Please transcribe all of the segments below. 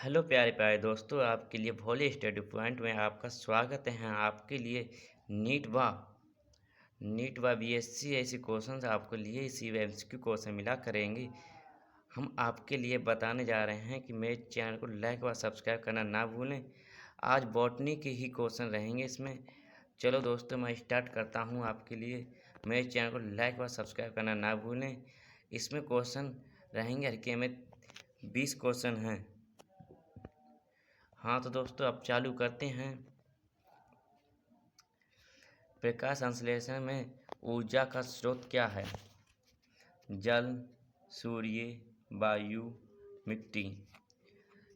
Hello प्यारे प्यारे दोस्तों, आपके लिए भोले स्टडी पॉइंट में आपका स्वागत है। आपके लिए नीट व बीएससी ऐसे क्वेश्चंस आपको लिए इसी एमसीक्यू क्वेश्चन मिला करेंगे। हम आपके लिए बताने जा रहे हैं कि मेरे चैनल को लाइक व सब्सक्राइब करना ना भूलें। आज बॉटनी के ही क्वेश्चन रहेंगे इसमें। चलो दोस्तों, मैं स्टार्ट करता हूँ आपके लिए। मेरे चैनल को लाइक व सब्सक्राइब करना ना भूलें। इसमें क्वेश्चन रहेंगे, हल्के में 20 क्वेश्चन हैं। हाँ तो दोस्तों, अब चालू करते हैं। प्रकाश संश्लेषण में ऊर्जा का स्रोत क्या है? जल, सूर्य, वायु, मिट्टी।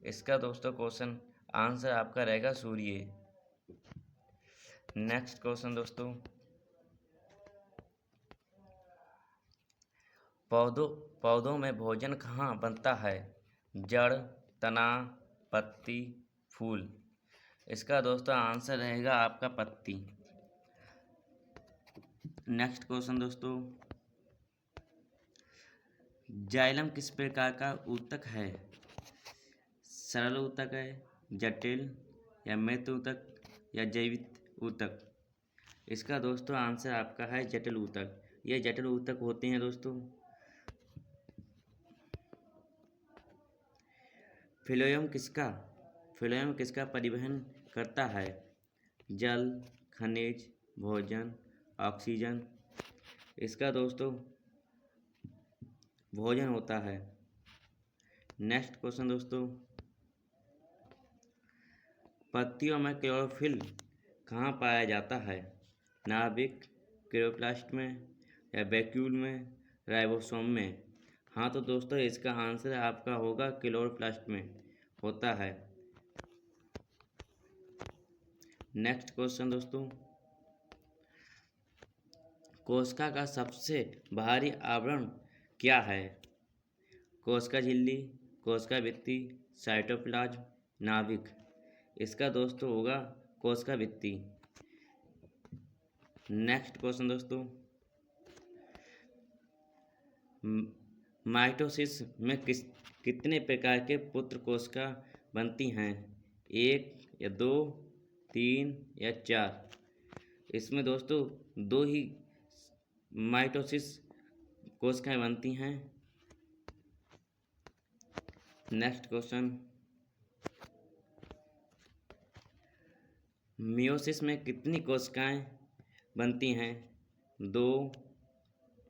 इसका दोस्तों क्वेश्चन आंसर आपका रहेगा सूर्य। नेक्स्ट क्वेश्चन दोस्तों, पौधों में भोजन कहाँ बनता है? जड़, तना, पत्ती, फूल। इसका दोस्तों आंसर रहेगा आपका पत्ती। नेक्स्ट क्वेश्चन दोस्तों, जाइलम किस प्रकार का ऊतक है? सरल ऊतक है, जटिल या मृत ऊतक या जैविक ऊतक? इसका दोस्तों आंसर आपका है जटिल ऊतक। ये जटिल ऊतक होते हैं दोस्तों। फ्लोएम किसका परिवहन करता है? जल, खनिज, भोजन, ऑक्सीजन। इसका दोस्तों भोजन होता है। नेक्स्ट क्वेश्चन दोस्तों, पत्तियों में क्लोरोफिल कहाँ पाया जाता है? नाभिक, क्लोरोप्लास्ट में या वैक्यूल में, राइबोसोम में? हाँ तो दोस्तों, इसका आंसर आपका होगा क्लोरोप्लास्ट में होता है। नेक्स्ट क्वेश्चन दोस्तों, कोशिका का सबसे भारी आवरण क्या है? कोशिका झिल्ली, कोशिका भित्ति, साइटोप्लाज्म, नाभिक। इसका दोस्तों होगा कोशिका भित्ति। नेक्स्ट क्वेश्चन दोस्तों, माइटोसिस में कितने प्रकार के पुत्र कोशिका बनती हैं? 1 या 2, 3 या 4? इसमें दोस्तों 2 ही माइटोसिस कोशिकाएं बनती हैं। नेक्स्ट क्वेश्चन, मियोसिस में कितनी कोशिकाएं बनती हैं? 2,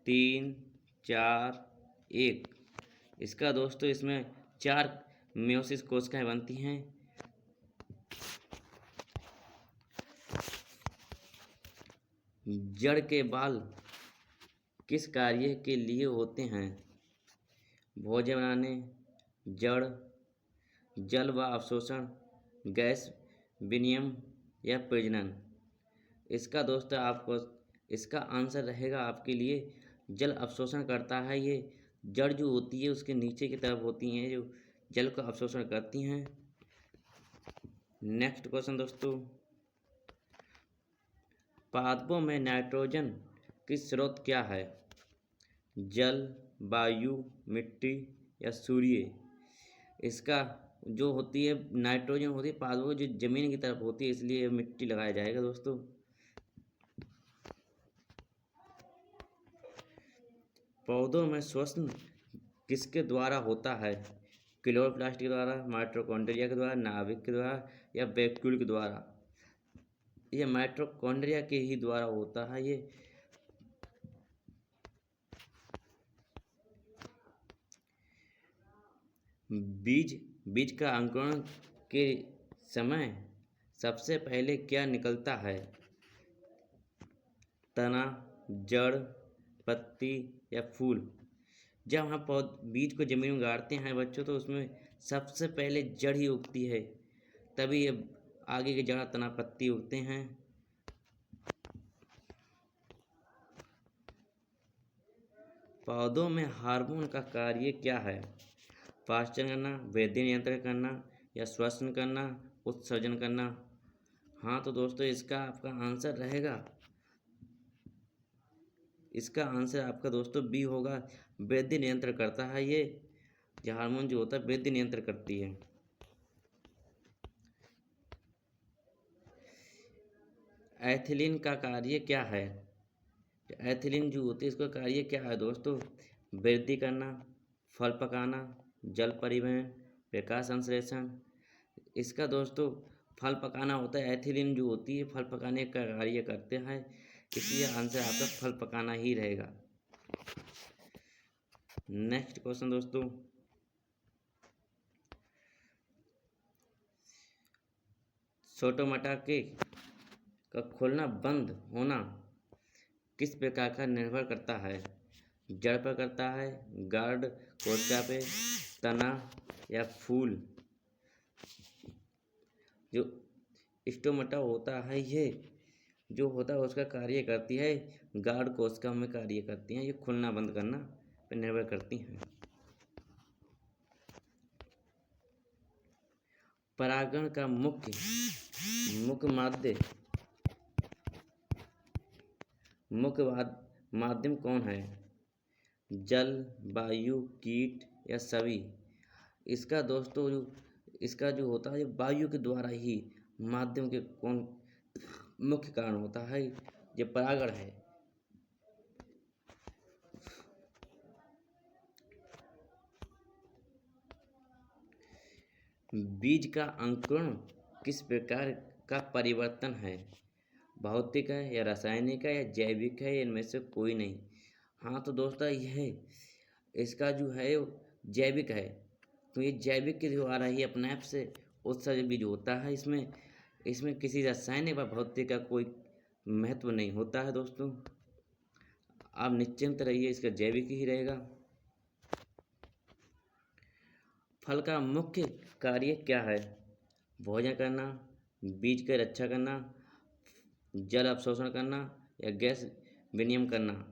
3, 4, 1? इसका दोस्तों इसमें 4 मियोसिस कोशिकाएं बनती हैं। जड़ के बाल किस कार्य के लिए होते हैं? भोजन बनाने, जड़, जल व अवशोषण, गैस विनिमय या प्रजनन? इसका दोस्तों आपको इसका आंसर रहेगा आपके लिए जल अवशोषण करता है। ये जड़ जो होती है उसके नीचे की तरफ होती हैं जो जल का अवशोषण करती हैं। नेक्स्ट क्वेश्चन दोस्तों, पादपों में नाइट्रोजन की स्रोत क्या है? जल, वायु, मिट्टी या सूर्य? इसका जो होती है नाइट्रोजन होती है पादपों जो जमीन की तरफ होती है, इसलिए मिट्टी लगाया जाएगा दोस्तों। पौधों में श्वसन किसके द्वारा होता है? क्लोरोप्लास्ट के द्वारा, माइटोकॉन्ड्रिया के द्वारा, नाभिक के द्वारा या वैक्यूल के द्वारा? ये माइटोकॉन्ड्रिया के ही द्वारा होता है। ये बीज का अंकुरण के समय सबसे पहले क्या निकलता है? तना, जड़, पत्ती या फूल? जब हम बीज को जमीन में गाड़ते हैं बच्चों, तो उसमें सबसे पहले जड़ ही उगती है, तभी ये आगे के जड़, तना, पत्ती उगते हैं। पौधों में हार्मोन का कार्य क्या है? पाचन करना, वृद्धि नियंत्रण करना या श्वसन करना, उत्सर्जन करना? हाँ तो दोस्तों, इसका आंसर आपका दोस्तों बी होगा, वृद्धि नियंत्रण करता है। ये हार्मोन जो होता है वृद्धि नियंत्रण करती है। एथिलीन का कार्य क्या है? एथिलीन जो होती है इसका कार्य क्या है दोस्तों? वृद्धि करना, फल पकाना, जल परिवहन, प्रकाश संश्लेषण। इसका दोस्तों फल पकाना होता है। एथिलीन जो होती है फल पकाने का कार्य करते हैं, इसलिए आंसर आपका फल पकाना ही रहेगा। नेक्स्ट क्वेश्चन दोस्तों, छोटोमेटा के का खुलना बंद होना किस प्रकार का निर्भर करता है? जड़ पर करता है, गार्ड कोशिका पे, तना या फूल? जो स्टोमेटा होता है ये जो होता है उसका कार्य करती है गार्ड कोशिका में कार्य करती हैं, ये खुलना बंद करना पर निर्भर करती हैं। परागण का मुख्य माध्यम कौन है? जल, वायु, कीट या सभी? इसका दोस्तों इसका जो होता है वायु के द्वारा ही माध्यम के कौन मुख्य कारण होता है, ये परागण है। बीज का अंकुरण किस प्रकार का परिवर्तन है? भौतिक है या रासायनिक है या जैविक है, इनमें से कोई नहीं। हाँ तो दोस्तों यह इसका जो है जैविक है, तो ये जैविक के द्वारा ही अपने आप से उत्सर्जन बीज होता है। इसमें किसी रासायनिक व भौतिक का कोई महत्व नहीं होता है दोस्तों। आप निश्चिंत रहिए, इसका जैविक ही रहेगा। फल का मुख्य कार्य क्या है? भोजन करना, बीज की रक्षा करना, जल अवशोषण करना या गैस विनिमय करना?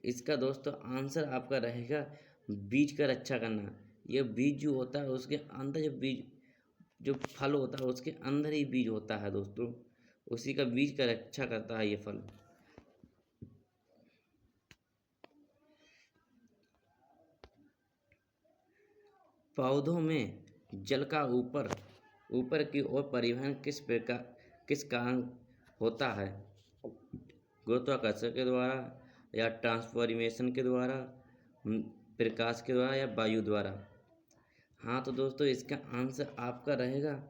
इसका दोस्तों आंसर आपका रहेगा बीज का रक्षा करना। यह बीज जो होता है उसके अंदर जो फल होता है उसके अंदर ही बीज होता है दोस्तों, उसी का बीज का रक्षा करता है ये फल। पौधों में जल का ऊपर की ओर परिवहन किस कारण होता है? गुरुत्वाकर्षण के द्वारा या ट्रांसफॉर्मेशन के द्वारा, प्रकाश के द्वारा या वायु द्वारा? हाँ तो दोस्तों इसका आंसर आपका रहेगा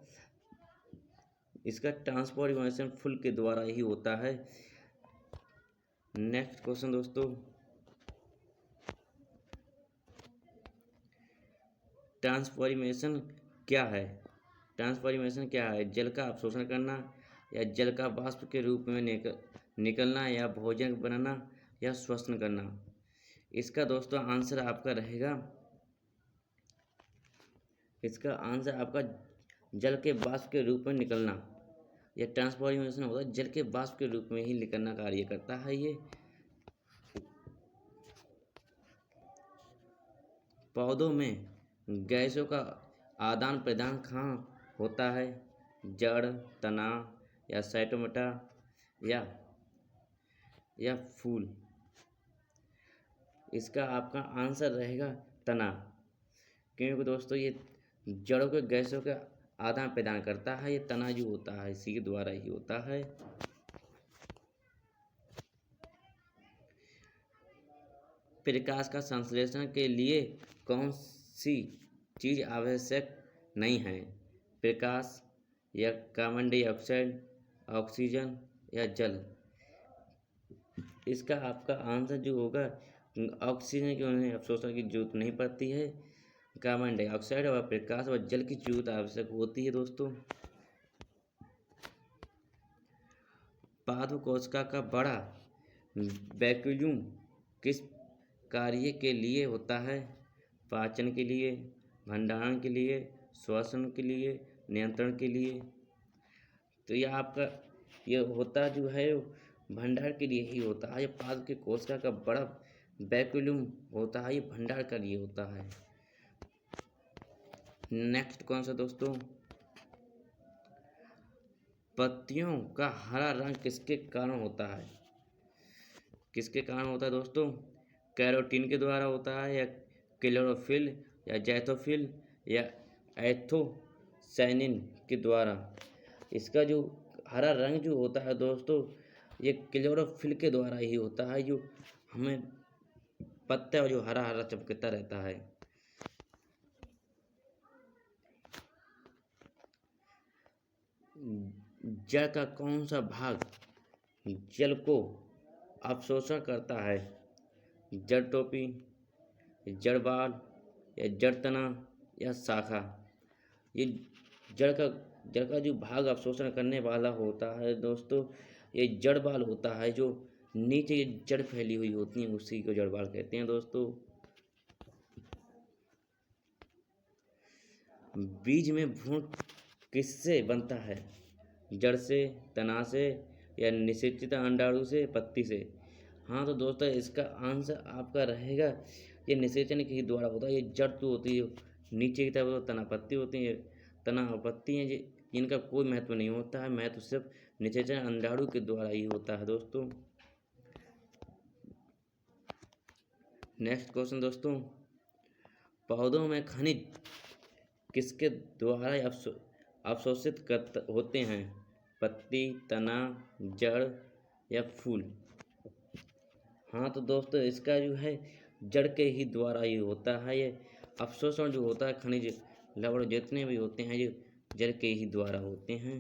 इसका ट्रांसफॉर्मेशन फुल के द्वारा ही होता है। नेक्स्ट क्वेश्चन दोस्तों, ट्रांसफॉर्मेशन क्या है? ट्रांसफॉर्मेशन क्या है? जल का अवशोषण करना या जल का वाष्प के रूप में निकलना या भोजन बनाना या श्वसन करना? इसका दोस्तों आंसर आपका रहेगा जल के वाष्प के रूप में निकलना। यह ट्रांसफॉर्मेशन होता है जल के वाष्प के रूप में ही निकलना कार्य करता है ये। पौधों में गैसों का आदान प्रदान कहाँ होता है? जड़, तना या साइटोमेटा या फूल? इसका आपका आंसर रहेगा तना, क्योंकि दोस्तों ये जड़ों के गैसों का आदान प्रदान करता है। ये तना जो होता है इसी के द्वारा ही होता है। प्रकाश का संश्लेषण के लिए कौन सी चीज आवश्यक नहीं है? प्रकाश या कार्बन डाइऑक्साइड, ऑक्सीजन या जल? इसका आपका आंसर जो होगा ऑक्सीजन की उन्हें अवशोषण की जरूरत नहीं पड़ती है, कार्बन डाइऑक्साइड और प्रकाश व जल की जरूरत आवश्यक होती है दोस्तों। पादप कोशिका का बड़ा वैक्यूम किस कार्य के लिए होता है? पाचन के लिए, भंडारण के लिए, श्वसन के लिए, नियंत्रण के लिए? तो यह आपका ये होता जो है भंडार के लिए ही होता है। ये पादप के कोशिका का बड़ा वैक्यूम होता है, ये भंडार का लिए होता है। नेक्स्ट कौन सा दोस्तों, पत्तियों का हरा रंग किसके कारण होता है? किसके कारण होता है दोस्तों? कैरोटीन के द्वारा होता है या क्लोरोफिल या जैथोफिल या एथोसायनिन के द्वारा? इसका जो हरा रंग जो होता है दोस्तों, ये क्लोरोफिल के द्वारा ही होता है, जो हमें पत्ता जो हरा हरा चमकता रहता है। जड़ का कौन सा भाग जल को अवशोषण करता है? जड़ टोपी, जड़ बाल, या जड़ तना, या शाखा। ये जड़ का जो भाग अवशोषण करने वाला होता है दोस्तों, ये जड़ बाल होता है। जो नीचे ये जड़ फैली हुई होती है उसी को जड़ बाल कहते हैं दोस्तों। बीज में भ्रूण किससे बनता है? जड़ से, तना से, या निषेचित अंडाणु से, पत्ती से। हाँ तो दोस्तों इसका आंसर आपका रहेगा ये निषेचन के ही द्वारा होता है। ये जड़ जो होती है नीचे की तरफ तो तना पत्ती होती है, तना और पत्ती हैं, ये इनका कोई महत्व नहीं होता है, महत्व सिर्फ निषेचन अंडाणु के द्वारा ही होता है दोस्तों। नेक्स्ट क्वेश्चन दोस्तों, पौधों में खनिज किसके द्वारा अवशोषित होते हैं? पत्ती, तना, जड़, या फूल। हाँ तो दोस्तों इसका जो है जड़ के ही द्वारा ही होता है। ये अवशोषण जो होता है खनिज लवण जितने भी होते हैं ये जड़ के ही द्वारा होते हैं।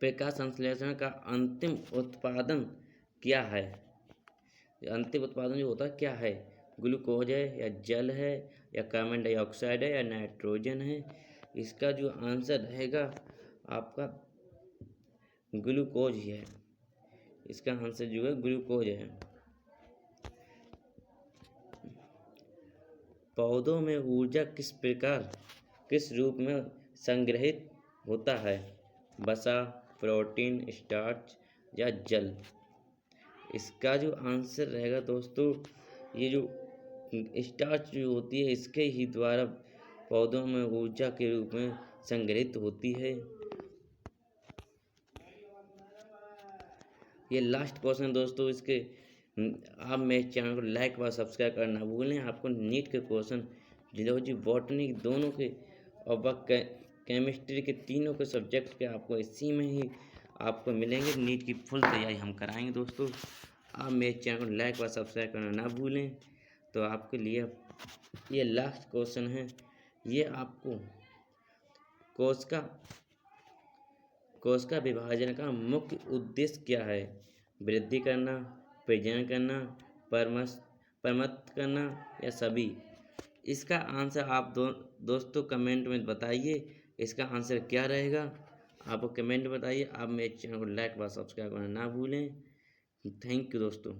प्रकाश संश्लेषण का अंतिम उत्पादन क्या है? अंतिम उत्पादन जो होता है क्या है? ग्लूकोज है, या जल है, या कार्बन डाइऑक्साइड है, या नाइट्रोजन है। इसका जो आंसर रहेगा आपका ग्लूकोज ही है। इसका आंसर जो है ग्लूकोज है। पौधों में ऊर्जा किस प्रकार किस रूप में संग्रहित होता है? वसा, प्रोटीन, स्टार्च, या जल। इसका जो आंसर रहेगा दोस्तों ये जो स्टार्च जो होती है इसके ही द्वारा पौधों में ऊर्जा के रूप में संग्रहित होती है। ये लास्ट क्वेश्चन दोस्तों इसके आप मेरे चैनल को लाइक व सब्सक्राइब करना भूलें। आपको नीट के क्वेश्चन जियोलॉजी बॉटनी दोनों के और केमिस्ट्री के तीनों के सब्जेक्ट के आपको इसी में ही आपको मिलेंगे। नीट की फुल तैयारी हम कराएंगे दोस्तों। आप मेरे चैनल को लाइक व सब्सक्राइब करना ना भूलें। तो आपके लिए ये लास्ट क्वेश्चन है। ये आपको कोशिका विभाजन का मुख्य उद्देश्य क्या है? वृद्धि करना, प्रजनन करना, परमत करना, या सभी। इसका आंसर आप दोस्तों कमेंट में बताइए। इसका आंसर क्या रहेगा आपको कमेंट बताइए। आप मेरे चैनल को लाइक व सब्सक्राइब करना ना भूलें। थैंक यू दोस्तों।